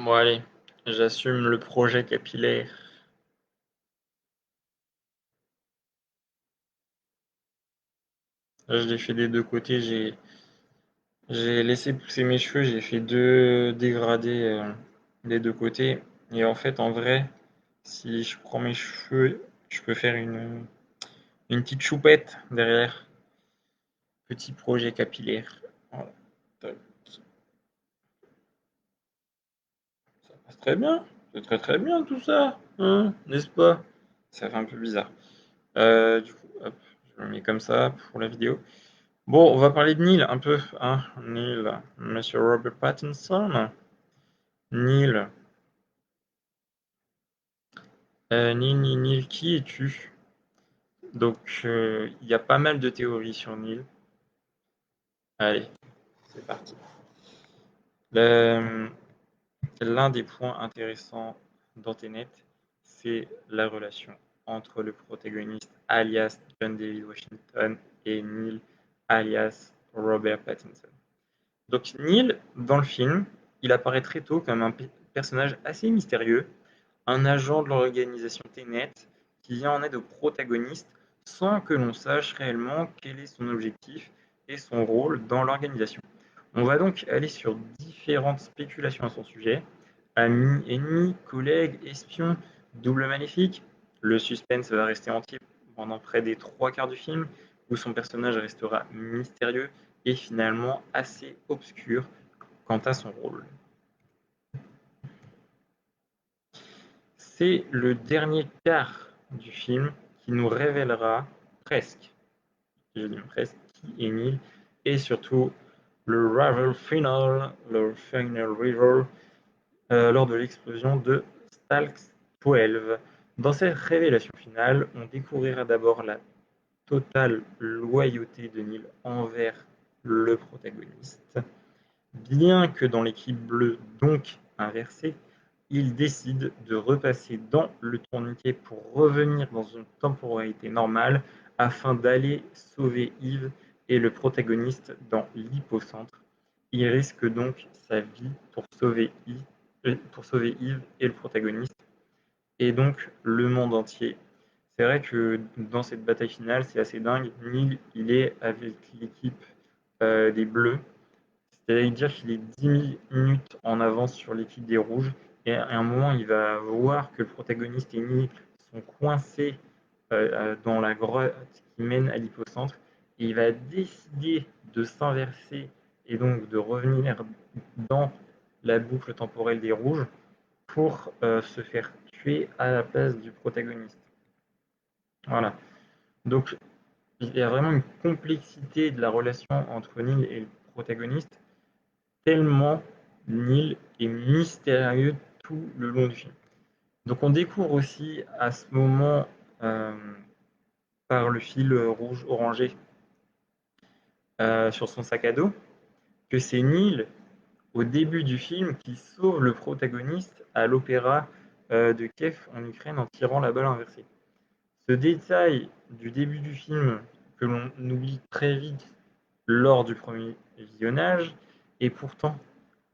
Bon allez, j'assume le projet capillaire. Là, je l'ai fait des deux côtés. J'ai laissé pousser mes cheveux. J'ai fait deux dégradés des deux côtés. Et en fait, en vrai, si je prends mes cheveux, je peux faire une petite choupette derrière. Petit projet capillaire. Voilà. Tac. Ça passe très bien. C'est très très bien tout ça. Hein, n'est-ce pas? Ça fait un peu bizarre. Du coup, hop, je le mets comme ça pour la vidéo. Bon, on va parler de Neil un peu, hein. Neil, Monsieur Robert Pattinson. Neil, Neil, qui es-tu? Donc, il y a pas mal de théories sur Neil. Allez, c'est parti. Le- L'un des points intéressants dans Tenet, c'est la relation entre le protagoniste, alias John David Washington, et Neil, alias Robert Pattinson. Donc Neil, dans le film, il apparaît très tôt comme un personnage assez mystérieux, un agent de l'organisation Tenet qui vient en aide au protagoniste sans que l'on sache réellement quel est son objectif et son rôle dans l'organisation. On va donc aller sur différentes spéculations à son sujet, amis, ennemis, collègues, espions, double maléfique. Le suspense va rester entier pendant près des trois quarts du film, où son personnage restera mystérieux et finalement assez obscur quant à son rôle. C'est le dernier quart du film qui nous révélera presque, je dis presque, qui est Neil, et surtout le final reveal, lors de l'explosion de Stalk 12. Dans cette révélation finale, on découvrira d'abord la totale loyauté de Neil envers le protagoniste, bien que dans l'équipe bleue, donc inversée, il décide de repasser dans le tourniquet pour revenir dans une temporalité normale afin d'aller sauver Yves et le protagoniste dans l'hypocentre. Il risque donc sa vie pour sauver Yves et le protagoniste, et donc le monde entier. C'est vrai que dans cette bataille finale, c'est assez dingue. Neil, il est avec l'équipe des Bleus, c'est-à-dire qu'il est 10 minutes en avance sur l'équipe des Rouges. Et à un moment, il va voir que le protagoniste et Neil sont coincés dans la grotte qui mène à l'hypocentre. Et il va décider de s'inverser et donc de revenir dans la boucle temporelle des Rouges pour se faire tuer à la place du protagoniste. Voilà. Donc, il y a vraiment une complexité de la relation entre Neil et le protagoniste, tellement Neil est mystérieux tout le long du film. Donc, on découvre aussi à ce moment, euh, par le fil rouge-orangé sur son sac à dos, que c'est Neil, au début du film, qui sauve le protagoniste à l'opéra de Kiev en Ukraine en tirant la balle inversée. Ce détail du début du film que l'on oublie très vite lors du premier visionnage est pourtant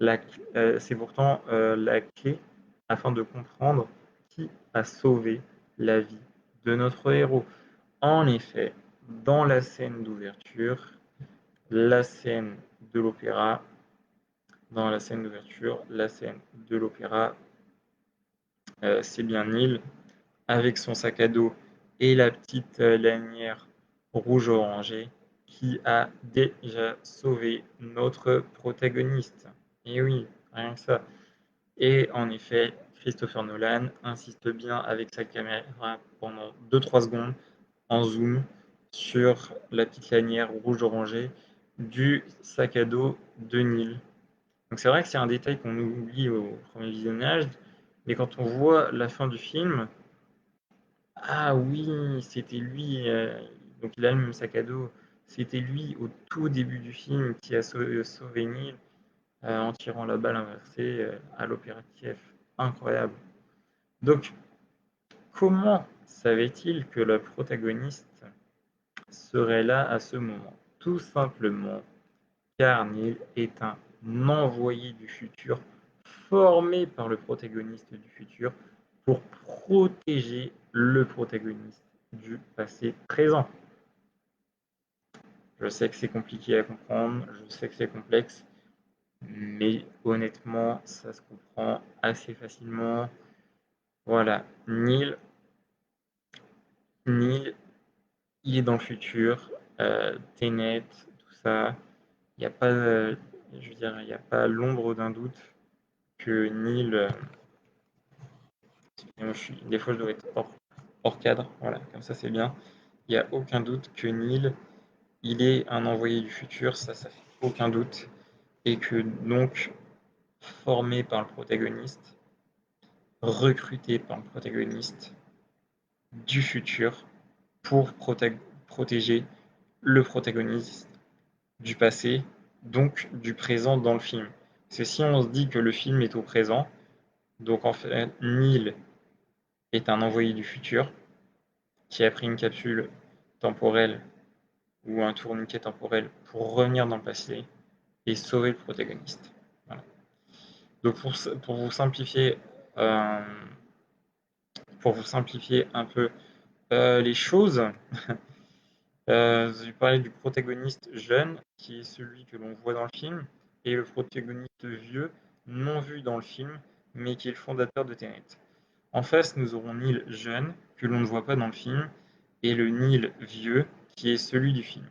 c'est pourtant la clé afin de comprendre qui a sauvé la vie de notre héros. En effet, dans la scène d'ouverture, la scène de l'opéra, dans la scène d'ouverture, la scène de l'opéra, c'est bien Neil avec son sac à dos et la petite lanière rouge-orangée qui a déjà sauvé notre protagoniste. Et oui, rien que ça. Et en effet, Christopher Nolan insiste bien avec sa caméra pendant 2-3 secondes en zoom sur la petite lanière rouge-orangée du sac à dos de Neil. Donc c'est vrai que c'est un détail qu'on oublie au premier visionnage, mais quand on voit la fin du film, ah oui, c'était lui, donc il a le même sac à dos. C'était lui au tout début du film qui a sauvé Neil en tirant la balle inversée à l'Opéra de Kiev. Incroyable. Donc, comment savait-il que le protagoniste serait là à ce moment? Tout simplement car Neil est un envoyé du futur formé par le protagoniste du futur pour protéger le protagoniste du passé présent. Je sais que c'est compliqué à comprendre, je sais que c'est complexe, mais honnêtement, ça se comprend assez facilement. Voilà, Neil, il est dans le futur, Tenet, tout ça. Il n'y a pas, je veux dire, il n'y a pas l'ombre d'un doute que Neil, des fois je dois être hors cadre, voilà, comme ça c'est bien. Il n'y a aucun doute que Neil, il est un envoyé du futur, ça fait aucun doute, et que donc formé par le protagoniste, recruté par le protagoniste du futur pour protéger le protagoniste du passé, donc du présent dans le film. Parce que si on se dit que le film est au présent, donc en fait Neil est un envoyé du futur qui a pris une capsule temporelle ou un tourniquet temporel pour revenir dans le passé et sauver le protagoniste. Voilà. Donc pour vous simplifier, euh, un peu les choses, je parlais du protagoniste jeune, qui est celui que l'on voit dans le film, et le protagoniste vieux, non vu dans le film, mais qui est le fondateur de Tenet. En face, nous aurons Neil jeune, que l'on ne voit pas dans le film, et le Neil vieux, qui est celui du film.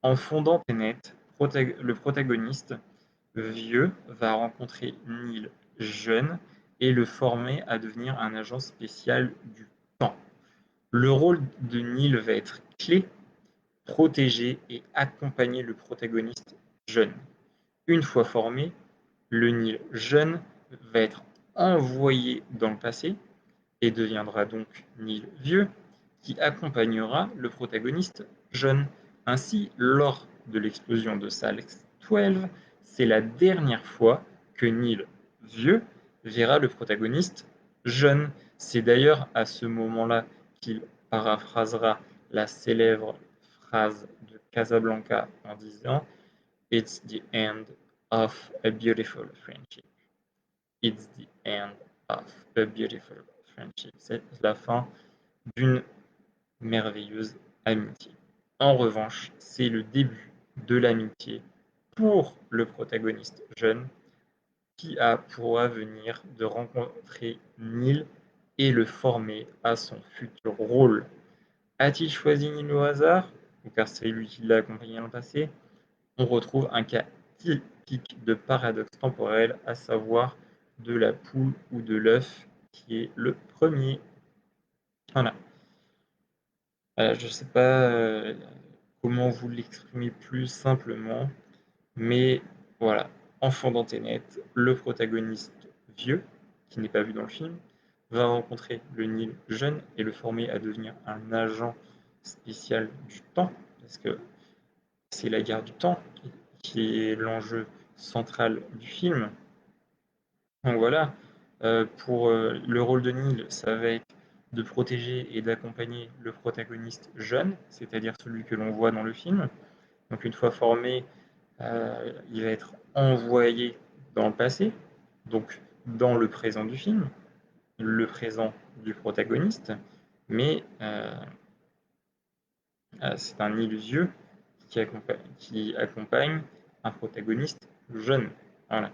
En fondant Tenet, le protagoniste vieux va rencontrer Neil jeune et le former à devenir un agent spécial du temps. Le rôle de Neil va être clé, protéger et accompagner le protagoniste jeune. Une fois formé, le Neil jeune va être envoyé dans le passé et deviendra donc Neil vieux, qui accompagnera le protagoniste jeune. Ainsi, lors de l'explosion de Salle 12, c'est la dernière fois que Neil vieux verra le protagoniste jeune. C'est d'ailleurs à ce moment-là qu'il paraphrasera la célèbre phrase de Casablanca en disant It's the end of a beautiful friendship. It's the end of a beautiful friendship. C'est la fin d'une merveilleuse amitié. En revanche, c'est le début de l'amitié pour le protagoniste jeune qui a pour avenir de rencontrer Neil et le former à son futur rôle. A-t-il choisi Neil au hasard, ou car c'est lui qui l'a accompagné dans le passé? On retrouve un cas typique de paradoxe temporel, à savoir de la poule ou de l'œuf qui est le premier. Voilà. Je ne sais pas comment vous l'exprimer plus simplement, mais voilà. Enfant d'Anténet, le protagoniste vieux, qui n'est pas vu dans le film, va rencontrer le Nil jeune et le former à devenir un agent spécial du temps, parce que c'est la guerre du temps qui est l'enjeu central du film. Donc voilà, pour le rôle de Neil, ça va être de protéger et d'accompagner le protagoniste jeune, c'est-à-dire celui que l'on voit dans le film. Donc une fois formé, il va être envoyé dans le passé, donc dans le présent du film, le présent du protagoniste, mais c'est un Neil vieux qui accompagne un protagoniste jeune. Voilà.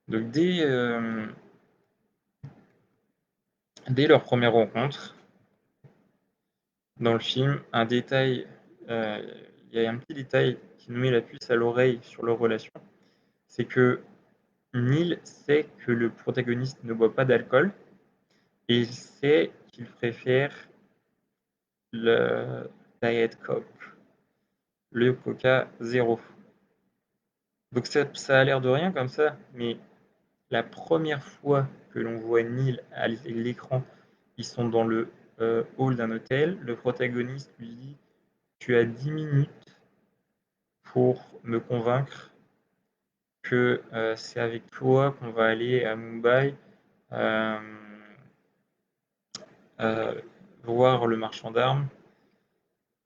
Donc dès leur première rencontre, dans le film, il y a un petit détail qui nous met la puce à l'oreille sur leur relation, c'est que Neil sait que le protagoniste ne boit pas d'alcool et il sait qu'il préfère le Diet Coke, le Coca Zéro. Donc ça a l'air de rien comme ça, mais la première fois que l'on voit Neil à l'écran, ils sont dans le hall d'un hôtel, le protagoniste lui dit tu as 10 minutes pour me convaincre que c'est avec toi qu'on va aller à Mumbai euh, euh, voir le marchand d'armes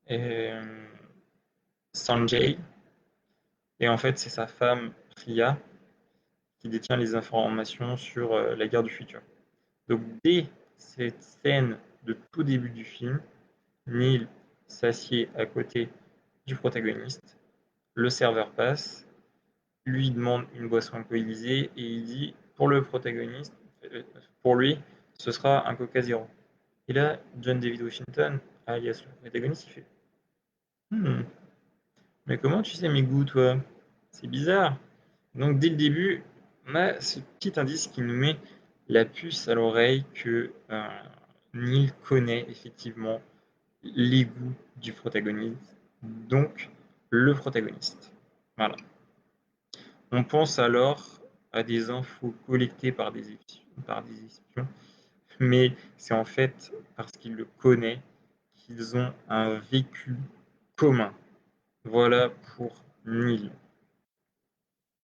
et Sanjay. Et en fait, c'est sa femme Priya qui détient les informations sur la guerre du futur. Donc dès cette scène de tout début du film, Neil s'assied à côté du protagoniste, le serveur passe, lui demande une boisson alcoolisée et il dit pour le protagoniste, pour lui, ce sera un Coca Zéro. Et là, John David Washington, alias le protagoniste, il fait mais comment tu sais mes goûts, toi? C'est bizarre. Donc dès le début, on a ce petit indice qui nous met la puce à l'oreille que Neil connaît effectivement les goûts du protagoniste, donc le protagoniste. Voilà. On pense alors à des infos collectées par des espions, mais c'est en fait parce qu'il le connaît qu'ils ont un vécu commun. Voilà pour Neil.